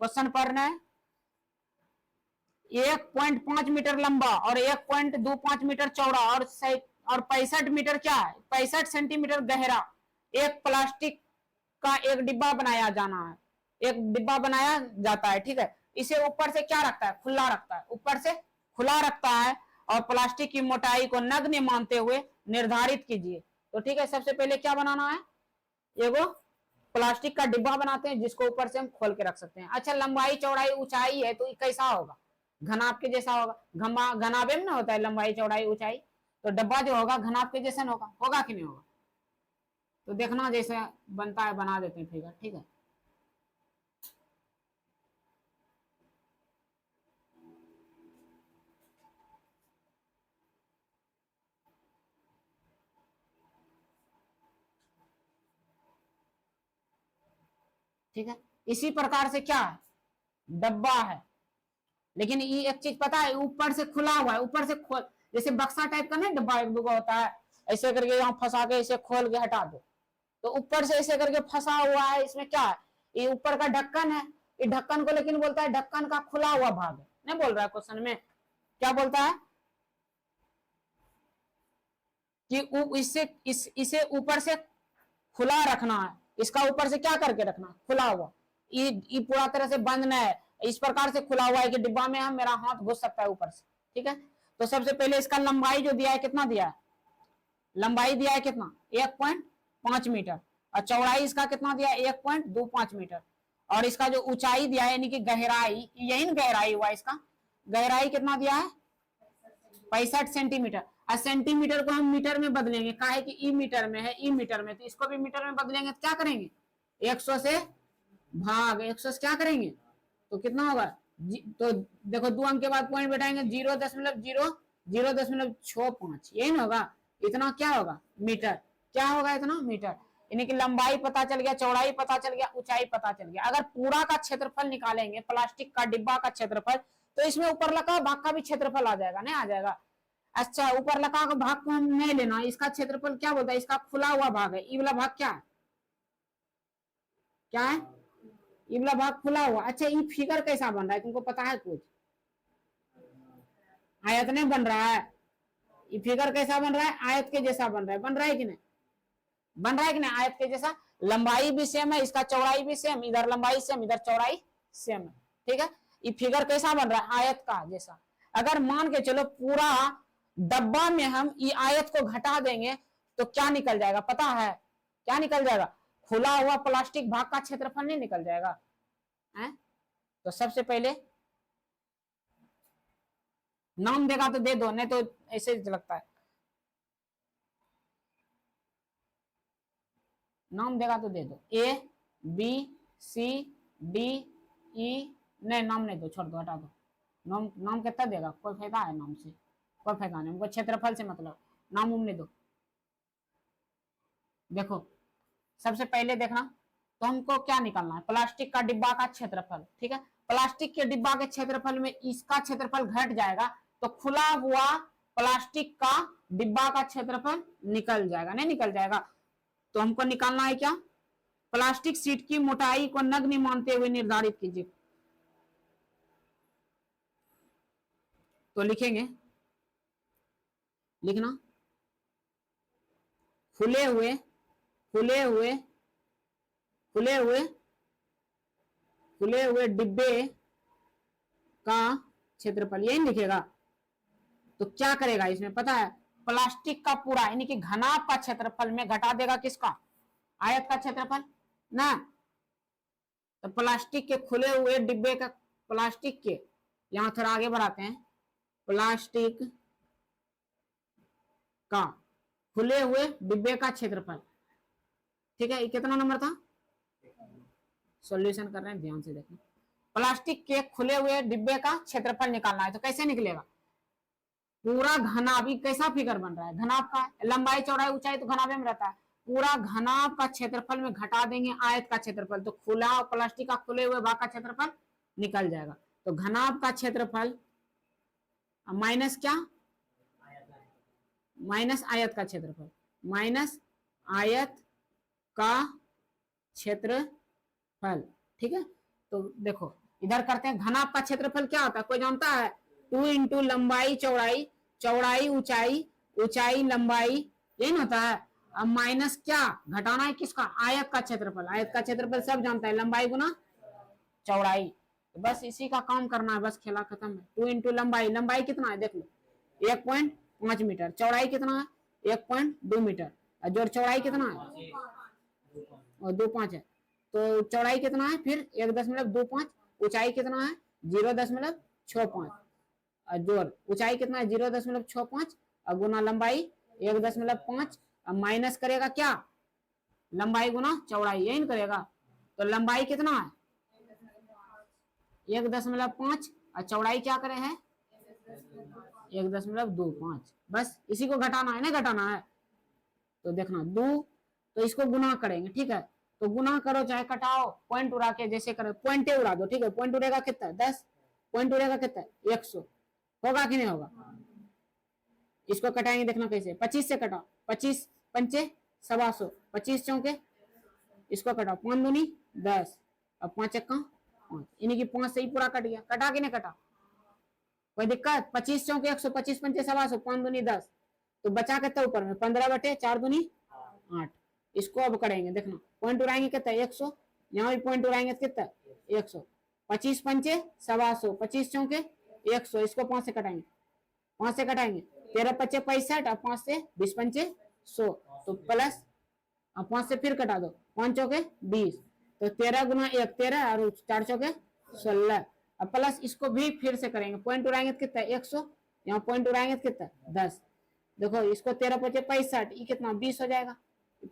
Question पढ़ना है। 1.5 metre लंबा और 1.25 मीटर चौड़ा और 65 मीटर क्या है, 65 सेंटीमीटर गहरा एक प्लास्टिक का एक डिब्बा बनाया जाना है, एक डिब्बा बनाया जाता है, ठीक है। इसे ऊपर से क्या रखता है, खुला रखता है, ऊपर से खुला रखता है और प्लास्टिक की मोटाई को नग्न मानते हुए निर्धारित कीजिए। तो ठीक है, सबसे पहले क्या बनाना है, एगो प्लास्टिक का डिब्बा बनाते हैं जिसको ऊपर से हम खोल के रख सकते हैं। अच्छा, लंबाई चौड़ाई ऊंचाई है तो कैसा होगा, घनाभ के जैसा होगा, घनाभे में ना होता है लंबाई चौड़ाई ऊंचाई, तो डब्बा जो होगा घनाभ के जैसा होगा कि नहीं होगा। तो देखना जैसे बनता है बना देते हैं फिगर, ठीक है। ठीक है, इसी प्रकार से क्या है, डब्बा है, लेकिन ये एक चीज पता है, ऊपर से खुला हुआ है, ऊपर से खोल, जैसे बक्सा टाइप का नहीं डब्बा एक दुगा होता है, ऐसे करके यहाँ फंसा के इसे खोल के हटा दो, तो ऊपर से ऐसे करके फंसा हुआ है, इसमें क्या है, ये ऊपर का ढक्कन है, ये ढक्कन को लेकिन बोलता है ढक्कन का खुला हुआ भाग है, नहीं बोल रहा है क्वेश्चन में, क्या बोलता है कि इसे ऊपर से खुला रखना है, इसका ऊपर से क्या करके रखना, खुला हुआ, ये पूरा तरह से बंद न है, इस प्रकार से खुला हुआ है कि डिब्बा में हम मेरा हाथ घुस सकता है ऊपर से, ठीक है। तो सबसे पहले इसका लंबाई जो दिया है कितना दिया है, लंबाई दिया है कितना 1.5 मीटर और चौड़ाई इसका कितना दिया है 1.25 मीटर और इसका जो ऊंचाई दिया है यानी कि गहराई, यही गहराई हुआ इसका, गहराई कितना दिया है 65 सेंटीमीटर। और सेंटीमीटर को हम मीटर में बदलेंगे, कहा है कि ई मीटर में है, ई मीटर में, तो इसको भी मीटर में बदलेंगे तो क्या करेंगे 100 से भाग 100 से क्या करेंगे तो कितना होगा, तो देखो 2 अंक के बाद पॉइंट बैठाएंगे 0.005, यही ना होगा, इतना क्या होगा मीटर, क्या होगा इतना मीटर, यानी कि लंबाई पता चल गया, चौड़ाई पता चल गया, ऊंचाई पता चल गया। अगर पूरा का क्षेत्रफल निकालेंगे प्लास्टिक का डिब्बा का क्षेत्रफल, तो इसमें ऊपर लगा भाग का भी क्षेत्रफल आ जाएगा, नहीं आ जाएगा। अच्छा, ऊपर लगा का भाग को हम नहीं लेना, इसका क्षेत्रफल क्या बोलता है, इसका खुला हुआ भाग है, ई वाला भाग क्या है, क्या है, ई वाला भाग खुला हुआ। अच्छा, ये फिगर कैसा बन रहा है तुमको पता है कुछ, आयत नहीं बन रहा है, ये फिगर कैसा बन रहा है, आयत के जैसा बन रहा है, बन रहा है कि नहीं, बन रहा है कि नहीं, आयत के जैसा, लंबाई भी सेम है, इसका चौड़ाई भी सेम, इधर लंबाई सेम इधर चौड़ाई सेम है, ठीक है। ये फिगर कैसा बन रहा है, आयत का जैसा। अगर मान के चलो पूरा डब्बा में हम ये आयत को घटा देंगे तो क्या निकल जाएगा पता है, क्या निकल जाएगा, खुला हुआ प्लास्टिक भाग का क्षेत्रफल नहीं निकल जाएगा है? तो सबसे पहले नाम देगा तो दे दो, नहीं तो ऐसे लगता है, नाम देगा तो दे दो, A B C D E, नहीं नाम नहीं दो, छोड़ दो, हटा दो, नाम नाम कितना देगा, कोई फायदा है नाम से, कोई फायदा नहीं, हमको क्षेत्रफल से मतलब, नाम उम नहीं दो। देखो सबसे पहले देखना, तो हमको क्या निकालना है, प्लास्टिक का डिब्बा का क्षेत्रफल, ठीक है। प्लास्टिक के डिब्बा के क्षेत्रफल में इसका क्षेत्रफल घट जाएगा तो खुला हुआ प्लास्टिक का डिब्बा का क्षेत्रफल निकल जाएगा, नहीं निकल जाएगा। तो हमको निकालना है क्या, प्लास्टिक शीट की मोटाई को नग्न मानते हुए निर्धारित कीजिए। तो लिखेंगे, लिखना खुले हुए खुले हुए खुले हुए खुले हुए डिब्बे का क्षेत्रफल, यही लिखेगा। तो क्या करेगा इसमें पता है, प्लास्टिक का पूरा यानी कि घनाभ का क्षेत्रफल में घटा देगा किसका, आयत का क्षेत्रफल ना। तो प्लास्टिक के खुले हुए डिब्बे का, प्लास्टिक के, यहां थोड़ा आगे बढ़ाते हैं, प्लास्टिक का खुले हुए डिब्बे का क्षेत्रफल, ठीक है। ये कितना नंबर था, सॉल्यूशन कर रहे हैं ध्यान से देखना। प्लास्टिक के खुले हुए डिब्बे का क्षेत्रफल निकालना है, तो कैसे निकलेगा, पूरा घनाभ, कैसा फिगर बन रहा है घनाभ का, लंबाई चौड़ाई ऊंचाई तो घनाभे में रहता है, पूरा घनाभ का क्षेत्रफल में घटा देंगे आयत का क्षेत्रफल, तो खुला प्लास्टिक का खुले हुए भाग का क्षेत्रफल निकल जाएगा। तो घनाभ का क्षेत्रफल माइनस क्या, माइनस आयत का क्षेत्रफल, माइनस आयत का क्षेत्रफल, ठीक है। तो देखो इधर करते हैं। घनाभ का क्षेत्रफल क्या होता है, कोई जानता है? 2 इंटू लंबाई चौड़ाई, चौड़ाई ऊंचाई, ऊंचाई लंबाई, यही ना होता है। अब माइनस क्या घटाना है, किसका? आयत का क्षेत्रफल। आयत का क्षेत्रफल सब जानता है, लंबाई गुना चौड़ाई। तो बस इसी का काम करना है, बस खेला खत्म है। 2 इंटू लंबाई, लंबाई कितना है देख लो 1.5 मीटर, चौड़ाई कितना है 1.2 मीटर, और जोड़ चौड़ाई कितना है और 2.5 है, तो चौड़ाई कितना है फिर 1.25, ऊंचाई कितना है 0.65, और जोड़ ऊंचाई कितना है 0.65, और गुना लंबाई 1.5, अब माइनस करेगा क्या, लंबाई गुना चौड़ाई, यही करेगा। तो लंबाई कितना है 1.5, और चौड़ाई क्या करे है 1.25, बस इसी को घटाना है ना, घटाना है तो देखना 2, तो इसको गुना करेंगे, ठीक है। तो गुना करो चाहे कटाओ, पॉइंट उड़ा के जैसे करो, पॉइंटे उड़ा दो, ठीक है। पॉइंट उड़ेगा कितना 10, पॉइंट उड़ेगा कितना 100, होगा कि नहीं होगा। इसको कटाएंगे, देखना कैसे, 25 से कटाओ, 25 पंचे 125, 25 चौके, इसको कटाओ 5 दूनी 10, अब 5 1 5, इन्हीं की 5 से ही पूरा कट गया। कटा कि नहीं कटा, कोई दिक्कत। 25 चौके 100, 25 पंचे 125, 5 दूनी 10, तो बचा कितना ऊपर में 15/4 दूनी 8। इसको अब करेंगे, देखना पॉइंट उड़ाएंगे कितना 100, यहाँ भी पॉइंट उड़ाएंगे कितना 100, 25 पंचे 125, 25 चौके 100, इसको 5 से कटाएंगे, 5 से कटाएंगे 13 पच्चे 65, और 5 से 20 पंचे 100, तो प्लस 5 से फिर कटा दो, 5 चौके 20, तो 13 गुना 1 13, और 4 चौके 16, अब प्लस इसको भी फिर से करेंगे, पॉइंट उड़ाएंगे कितना 100, यहाँ पॉइंट उड़ाएंगे कितना 10, देखो इसको 13 पच्चे 65, ये कितना 20 हो जाएगा,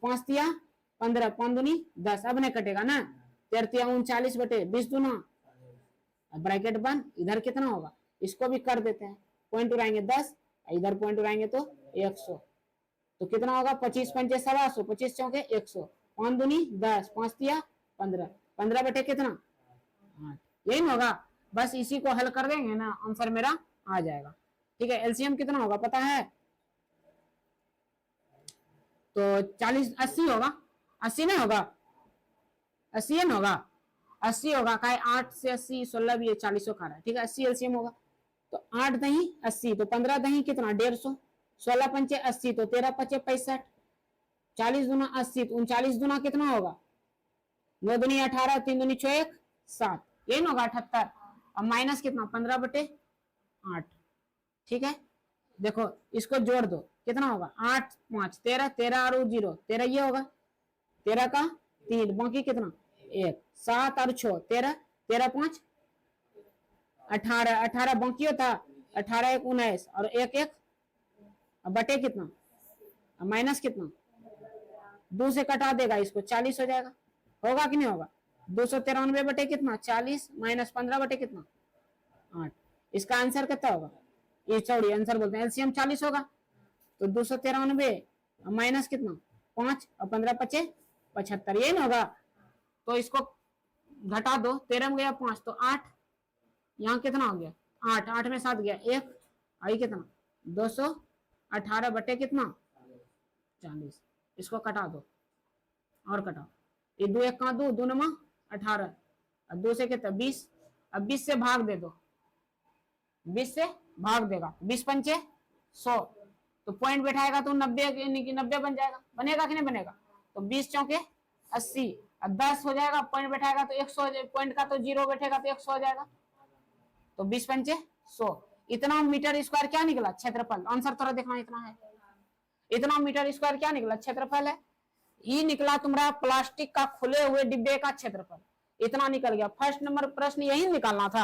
5 तिया 15, 5 दूनी 10, अब नहीं कटेगा ना, 13 तिया 39/20 दूना, ब्रैकेट बंद, इधर कितना होगा इसको भी कर देते हैं, पॉइंट उड़ाएंगे 10, इधर पॉइंट उड़ाएंगे तो 100, तो कितना होगा 25 पंचे 125, 25 चौके 100, 5 दूनी 10, 5 तिया 15, 15 बटे कितना 8, यही ना होगा। बस इसी को हल कर देंगे ना, आंसर मेरा आ जाएगा, ठीक है। एलसीएम कितना होगा पता है, तो 40 80 होगा, 80 नहीं होगा, 80 न होगा, 80 होगा, का 8 से 80 16 भी 40 खा रहा है, ठीक है। 80 एलसीएम होगा, तो 8 दही 80, तो 15 दही कितना 150, 16 पंचे 80, तो 13 पचे 65, 40 दूना 80, तो 39 दूना कितना होगा 9 दूनी 18, 3 दूनी 6 1 7, यही ना होगा 78, और माइनस कितना 15/8, ठीक है। देखो इसको जोड़ दो, कितना होगा 8 5 13, 13 और 0 13, ये होगा 13 का 3, बाकी कितना 1 7 और 6 13, 13 5 18, 18 बाकी था 18 1 19, और 1 1 बटे कितना माइनस कितना 2 से कटा देगा इसको 40 हो जाएगा, होगा कि नहीं होगा। 293 बटे कितना 40, माइनस 15 बटे कितना 8, इसका आंसर कितना होगा, ये सॉरी आंसर बोलते हैं एलसीएम 40 होगा, तो 293 माइनस कितना 5, और 15 पचे 75, ये ना होगा। तो इसको घटा दो, 13 में गया 5, तो 8, यहाँ कितना हो गया 8, 8 में 7 गया 1, आई कितना 218 बटे कितना 40, इसको कटा दो और कटाओ, ये 2 1 का 2, 2 9 18, और 2 से कितना 20, अब 20 से भाग दे दो, 20 से भाग देगा, 20 पंचे 100, तो पॉइंट बैठाएगा तो 90 बन जाएगा, बनेगा कि नहीं बनेगा, तो 20 चौके 80, अब 10 हो जाएगा, पॉइंट बैठाएगा तो 100, पॉइंट का तो 0 बैठेगा तो 100 हो जाएगा, तो 20 पंचे 100, इतना मीटर स्क्वायर क्या निकला क्षेत्रफल, आंसर थोड़ा देखना, इतना है, इतना मीटर स्क्वायर क्या निकला क्षेत्रफल है, ये निकला तुम्हारा प्लास्टिक का खुले हुए डिब्बे का क्षेत्रफल, इतना निकल गया। फर्स्ट नंबर प्रश्न यही निकालना था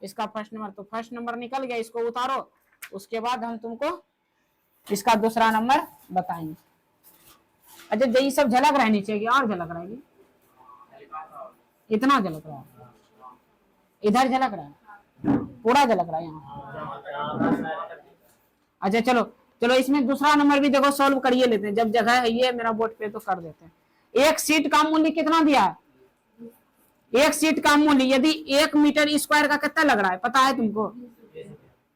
इसका फर्स्ट नंबर, तो फर्स्ट नंबर निकल गया, इसको उतारो, उसके बाद हम तुमको इसका दूसरा नंबर बताएंगे। अच्छा ये सब झलक रहा है नीचे की, और झलक रहा है, इतना झलक रहा है, इधर झलक रहा है, पूरा झलक रहा है यहाँ। अच्छा चलो चलो, इसमें दूसरा नंबर भी देखो सॉल्व करिए लेते हैं, जब जगह है ये मेरा बोर्ड पे तो कर देते हैं। एक सीट का मूल्य कितना दिया है, एक सीट का मूल्य यदि 1 मीटर स्क्वायर का कितना लग रहा है पता है तुमको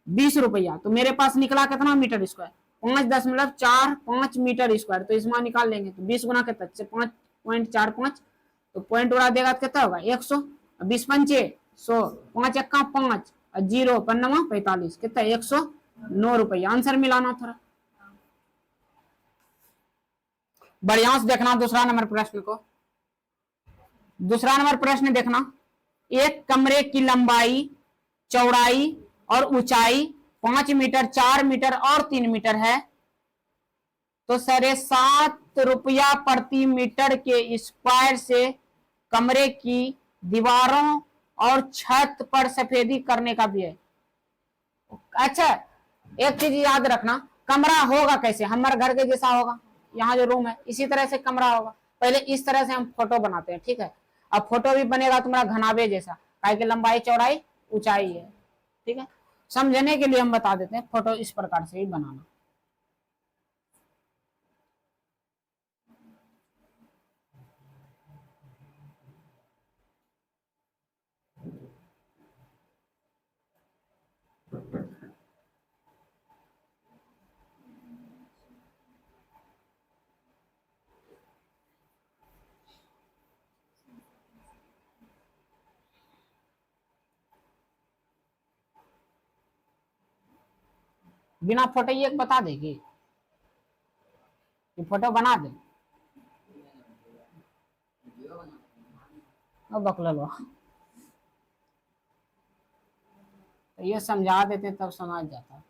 20 रुपया, तो मेरे पास निकला कितना मीटर स्क्वायर 5.45 मीटर स्क्वायर, तो इसमें निकाल लेंगे, तो 20 गुना कितना 5.45, तो पॉइंट उड़ा देगा तो कितना होगा 100, 20 पंचे 100, 5 एक्का 5 और 0 पन्नवा 45, कितना 109 रुपया। आंसर मिलाना थोड़ा बढ़िया से देखना दूसरा नंबर प्रश्न को। दूसरा नंबर प्रश्न देखना, एक कमरे की लंबाई, चौड़ाई और ऊंचाई 5 मीटर, 4 मीटर और 3 मीटर है, तो 7.5 रुपया प्रति मीटर के स्क्वायर से कमरे की दीवारों और छत पर सफेदी करने का भी है। अच्छा, एक चीज याद रखना, कमरा होगा कैसे, हमारे घर के जैसा होगा, यहाँ जो रूम है इसी तरह से कमरा होगा। पहले इस तरह से हम फोटो बनाते हैं, ठीक है। अब फोटो भी बनेगा तुम्हारा घनाबे जैसा, काहे की लंबाई चौड़ाई ऊंचाई है, ठीक है। समझने के लिए हम बता देते हैं, फोटो इस प्रकार से ही बनाना। बिना फोटो ये बता देगी, ये फोटो बना दे बकलवा, तो ये समझा देते तब समझ जाता।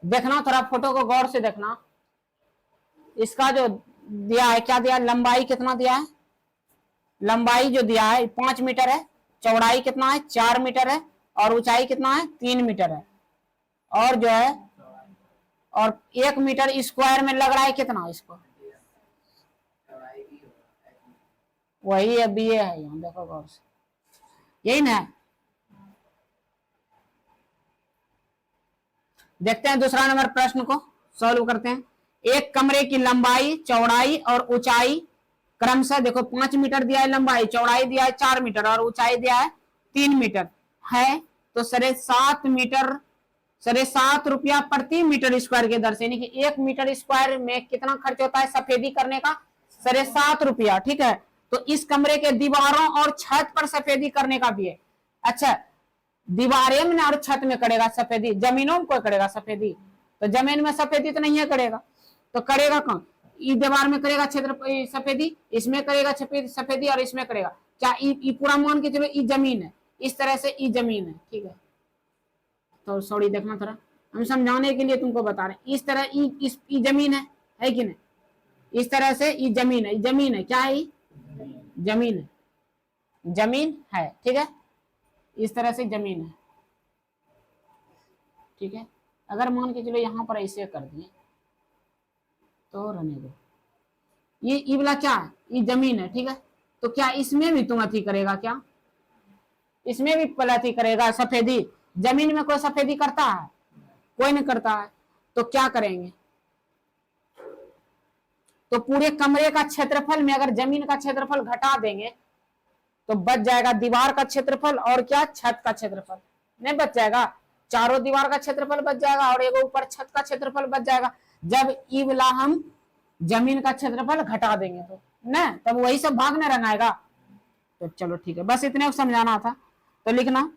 देखना थोड़ा फोटो को गौर से देखना, इसका जो दिया है, क्या दिया है, लंबाई कितना दिया है, लंबाई जो दिया है 5 मीटर है, चौड़ाई कितना है 4 मीटर है, और ऊंचाई कितना है 3 मीटर है, और जो है और 1 मीटर स्क्वायर में लग रहा है कितना इसको, वही है बी है यहाँ, देखो गौर से, यही ना। देखते हैं दूसरा नंबर प्रश्न को सॉल्व करते हैं। एक कमरे की लंबाई, चौड़ाई और ऊंचाई क्रमशः, देखो 5 मीटर दिया है लंबाई, चौड़ाई दिया है 4 मीटर और ऊंचाई दिया है 3 मीटर है, तो 7.5 रुपया प्रति मीटर स्क्वायर के दर से, यानी कि 1 मीटर स्क्वायर में कितना खर्च होता है सफेदी करने का, 7.5 रुपया, ठीक है। तो इस कमरे के दीवारों और छत पर सफेदी करने का भी है। अच्छा, दीवारें में और छत में करेगा सफेदी, जमीनों में कोई करेगा सफेदी, तो जमीन में सफेदी तो नहीं है करेगा, तो करेगा कौन, ई दीवार में करेगा क्षेत्र सफेदी, इसमें करेगा सफेदी और इसमें करेगा, क्या ई पूरा मान के चलो ई जमीन है, इस तरह से ई जमीन है, ठीक है। तो सॉरी देखना थोड़ा, हम समझाने के लिए तुमको बता रहे हैं, इस तरह ई जमीन है कि नहीं, इस तरह से ई जमीन है, जमीन है, क्या है जमीन है, जमीन है, ठीक है, इस तरह से जमीन है, ठीक है। अगर मान के चलो यहां पर ऐसे कर दिए तो रहने दो, ये वाला क्या है, ये जमीन है, ठीक है। तो क्या इसमें भी तुम अथी करेगा, क्या इसमें भी पलती करेगा सफेदी, जमीन में कोई सफेदी करता है, कोई नहीं करता है, तो क्या करेंगे, तो पूरे कमरे का क्षेत्रफल में अगर जमीन का क्षेत्रफल घटा देंगे तो बच जाएगा दीवार का क्षेत्रफल और क्या छत का क्षेत्रफल, नहीं बच जाएगा, चारों दीवार का क्षेत्रफल बच जाएगा और एक ऊपर छत का क्षेत्रफल बच जाएगा। जब ई वाला हम जमीन का क्षेत्रफल घटा देंगे तो न, तब वही सब भाग न रंग आएगा। तो चलो ठीक है, बस इतने को समझाना था। तो लिखना,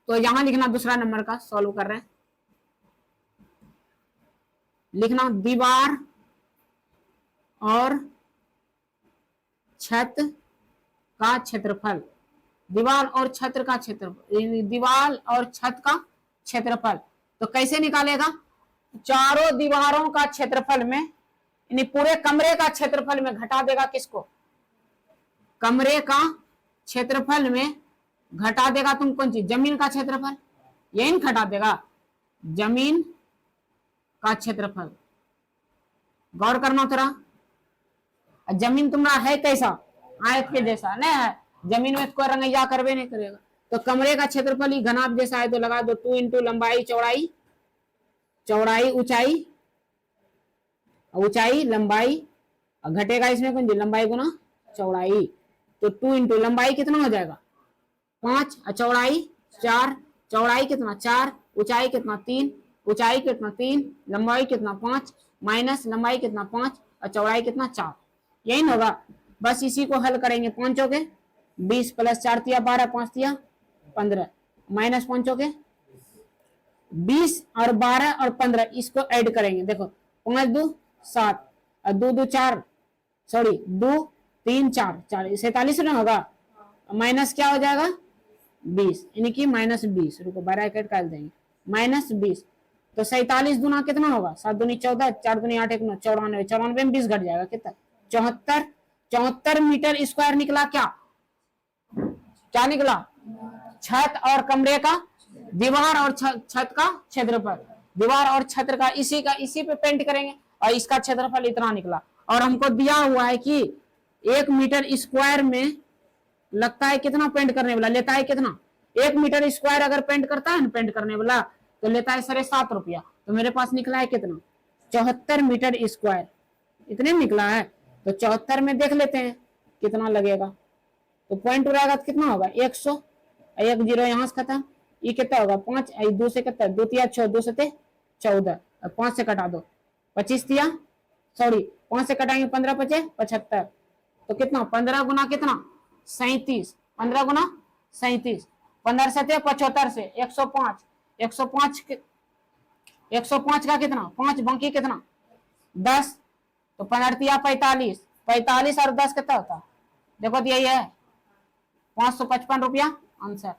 तो यहां लिखना दूसरा नंबर का सॉल्व कर रहे हैं, लिखना दीवार और छत का क्षेत्रफल, दीवार और छत का क्षेत्रफल, दीवार और छत का क्षेत्रफल, तो कैसे निकालेगा, चारों दीवारों का क्षेत्रफल में, यानी पूरे कमरे का क्षेत्रफल में घटा देगा किसको, कमरे का क्षेत्रफल में घटा देगा तुम कौन चीज, जमीन का क्षेत्रफल, यही घटा देगा जमीन का क्षेत्रफल। गौर करना थोड़ा, जमीन तुम्हारा है कैसा, आयत के जैसा नहीं है, जमीन में कोई रंगैया करवे नहीं करेगा, तो कमरे का क्षेत्रफल ही घनाभ जैसा है, तो लगा दो 2 इंटू लंबाई चौड़ाई, चौड़ाई ऊंचाई, ऊंचाई लंबाई, घटेगा इसमें कौन जी लंबाई गुना चौड़ाई, तो 2 इंटू लंबाई कितना हो जाएगा 5, चौड़ाई 4, चौड़ाई कितना 4, ऊंचाई कितना 3, ऊंचाई कितना 3, लंबाई कितना 5, माइनस लंबाई कितना 5 और चौड़ाई कितना 4, यही ना होगा। बस इसी को हल करेंगे। 5 हो गए 20 प्लस 4 दिया 12, 5 दिया 15, माइनस 5 हो गए 20 और 12 और 15, इसको ऐड करेंगे। देखो 5 2 7 और 2 2 4, सॉरी 2 3 4, 47 ना होगा, माइनस क्या हो जाएगा 20, यानी कि माइनस 20, रुको ब्रैकेट काट देंगे, माइनस 20, तो 47 दुना कितना होगा 7 दूनी 14, 4 दूनी 8, 1 9, 94, 94 में 20 घट जाएगा कितना 74, 74 मीटर स्क्वायर निकला। क्या क्या निकला, छत और कमरे का, दीवार और छत का क्षेत्रफल, दीवार और छत का इसी पे पेंट करेंगे और इसका क्षेत्रफल इतना निकला। और हमको दिया हुआ है कि 1 मीटर स्क्वायर में लगता है कितना पेंट करने वाला, लेता है कितना, 1 मीटर स्क्वायर अगर पेंट करता है ना पेंट करने वाला तो लेता है 7.5 रुपया। तो मेरे पास निकला है कितना 74 मीटर स्क्वायर, इतने निकला है। तो 74 में देख लेते हैं कितना लगेगा, तो पॉइंट रहेगा तो कितना होगा 100, 1 0 यहाँ से खत्म, ये कितना होगा 5, 2 से कितना 2 तिया 6, 2 से 14, 5 से कटा दो 25 दिया, सॉरी 5 से कटाएंगे 15 बचे 75, तो कितना 15 गुना कितना 37, 15 गुना 37, 15 से 75 से 105, 105 का कितना 5, बाकी कितना 10, तो 15 दिया 45, 45 और 10 कितना होता, देखो तो यही है 555 रुपया आंसर।